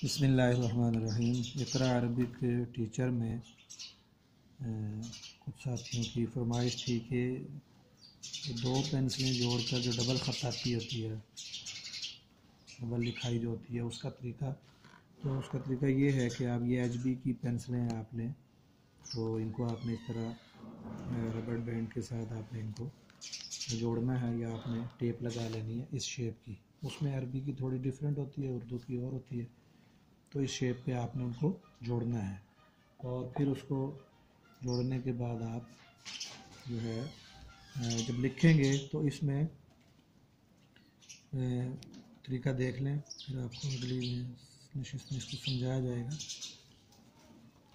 बिस्मिल्लाहिर्रहमानिर्रहीम। Iqra Arabic teacher में कुछ साथियों की फरमाइश थी कि दो पेंसिलें जोड़कर जो डबल ख़ताती होती है, डबल लिखाई जो होती है, उसका तरीका ये है कि आप ये HB की पेंसिलें आप लें, तो इनको आपने इस तरह रबड़ बैंड के साथ आपने इनको जोड़ना है या आपने टेप लगा लेनी है इस शेप की। उसमें अरबी की थोड़ी डिफरेंट होती है, उर्दू की और होती है, तो इस शेप पे आपने उनको जोड़ना है। और फिर उसको जोड़ने के बाद आप जो है जब लिखेंगे तो इसमें तरीका देख लें, फिर आपको अगली नशिस्त में इसको समझाया जाएगा।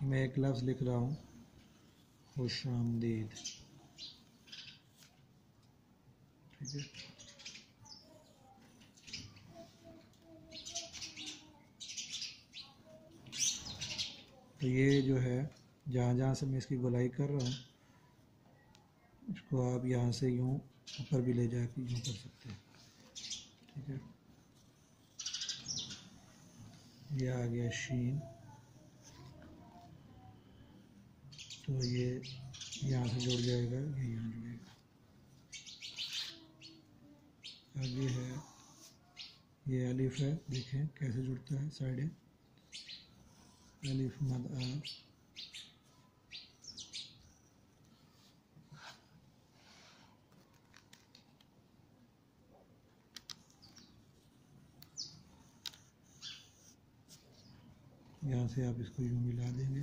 मैं एक लफ्ज़ लिख रहा हूँ, खुश आमदीद, ठीक है। तो ये जो है जहाँ से मैं इसकी गोलाई कर रहा हूँ, इसको आप यहाँ से यूँ ऊपर भी ले जाकर यूँ कर सकते हैं, ठीक है। ये आ गया शीन, तो ये यहाँ से जुड़ जाएगा, ये यहाँ जुड़ेगा। आगे है ये अलिफ है, देखें कैसे जुड़ता है, साइडें अलिफ मद आ, यहाँ से आप इसको यूँ मिला देंगे,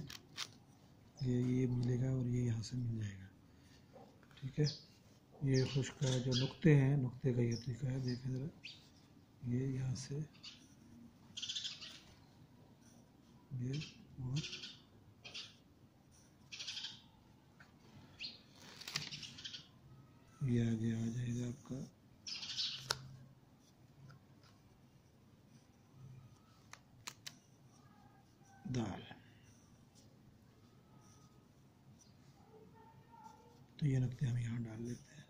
ये मिलेगा और ये यहाँ से मिल जाएगा, ठीक है। ये खुश्क का जो नुक्ते हैं, नुक्ते का ये तरीका है, देखें ज़रा, ये यहाँ से ये और ये आगे आ जाएगा आपका दाल। तो ये नुक्ते हम यहाँ डाल लेते हैं।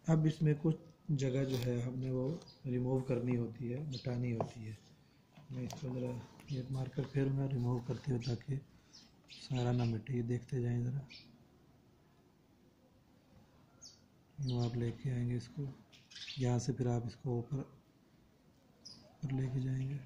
अब इसमें कुछ जगह जो है हमने वो रिमूव करनी होती है, मिटानी होती है। मैं इसको ज़रा ये मार्कर फेरूँगा रिमूव करते हुए, ताकि सारा ना मिटे। ये देखते जाएं ज़रा, यूँ आप लेके आएंगे इसको, यहाँ से फिर आप इसको ऊपर लेके जाएंगे।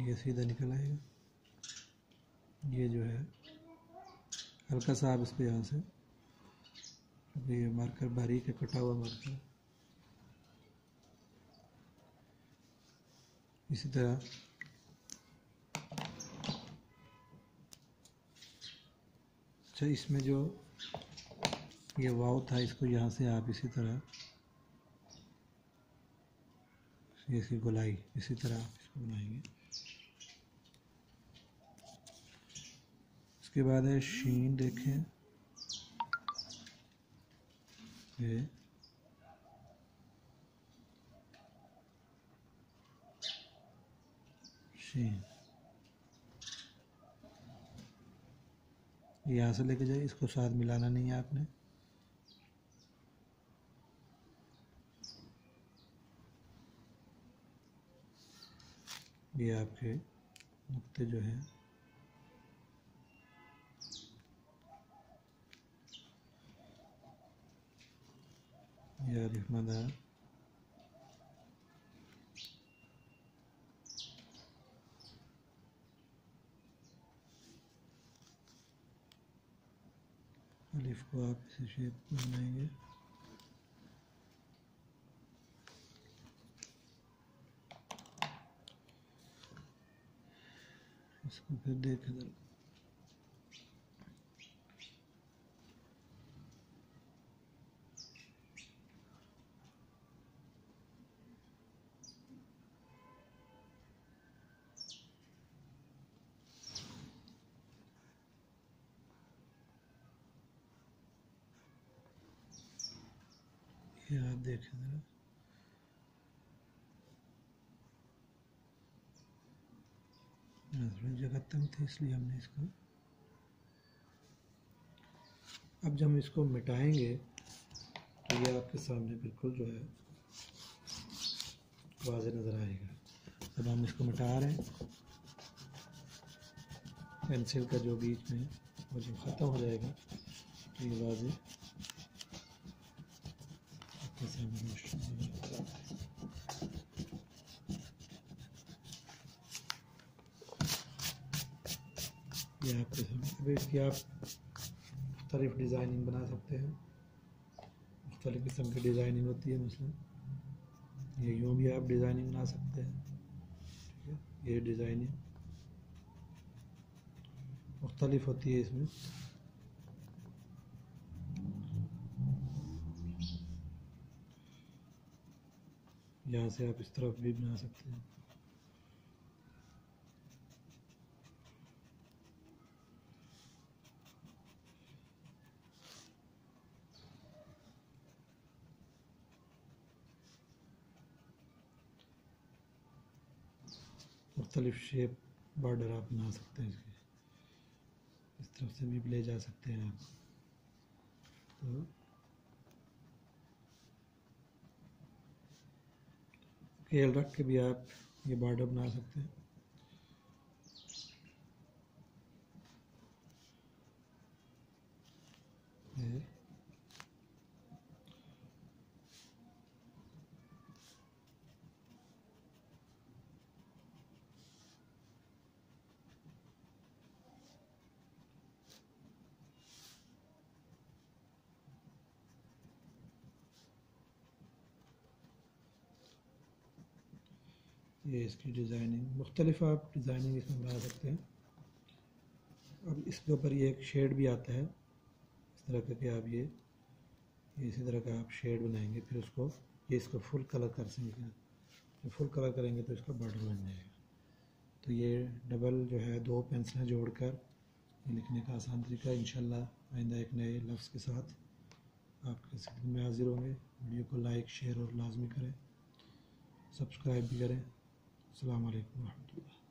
ये सीधा निकल आएगा। ये जो है हल्का सा आप इसको यहाँ से, ये मार्कर बारीक है, कटा हुआ मार्कर, इसी तरह अच्छा इसमें जो ये वाव था, इसको यहाँ से आप इसी तरह इसकी गोलाई इसी तरह आप इसको बनाएंगे। इसके बाद है शीन, देखें ये शीन, यहाँ से लेके जाइए, इसको साथ मिलाना नहीं है आपने। ये आपके नुक्ते जो हैं ये अलिफ मद आ, अलिफ को आप इसी शेप में बनाएंगे। इसको फिर देखें ज़रा, ये आप देखें ज़रा, थोड़ी जगह तंग थी इसलिए हमने इसको, अब जब हम इसको मिटाएंगे तो ये आपके सामने बिल्कुल जो है वाज़ेह नज़र आएगा। अब हम इसको मिटा रहे हैं, पेंसिल का जो बीच में वो जब ख़त्म हो जाएगा तो ये वाज़ेह आपके सामने रोशन होगा। ये आपके सामने, अब इसकी आप मुख्तलिफ डिज़ाइनिंग बना सकते हैं, मुख्तलिफ किस्म की डिज़ाइनिंग होती है। मसलन ये यूँ भी आप डिज़ाइनिंग बना सकते हैं, ठीक है। ये डिज़ाइनिंग मुख्तलिफ होती है इसमें। यहाँ से आप इस तरफ भी बना सकते हैं। मुख्तलिफ शेप बॉर्डर आप बना सकते हैं इसके, इस तरफ से भी ले जा सकते हैं आप। तो स्केल रख के भी आप ये बॉर्डर बना सकते हैं। ये इसकी डिज़ाइनिंग, मुख्तलिफ आप डिज़ाइनिंग इसमें बना सकते हैं। अब इसके ऊपर ये एक शेड भी आता है, इस तरह करके आप ये इसी तरह का आप शेड बनाएंगे, फिर उसको ये इसको फुल कलर कर सकेंगे। जब फुल कलर करेंगे तो इसका बॉर्डर बन जाएगा। तो ये डबल जो है दो पेंसिलें जोड़कर ये लिखने का आसान तरीका। इंशाल्लाह आइंदा एक नए लफ्ज़ के साथ आपके खिदमत में हाजिर होंगे। वीडियो को लाइक, शेयर और लाजमी करें, सब्सक्राइब भी करें। अस्सलाम वालेकुम व रहमतुल्लाह।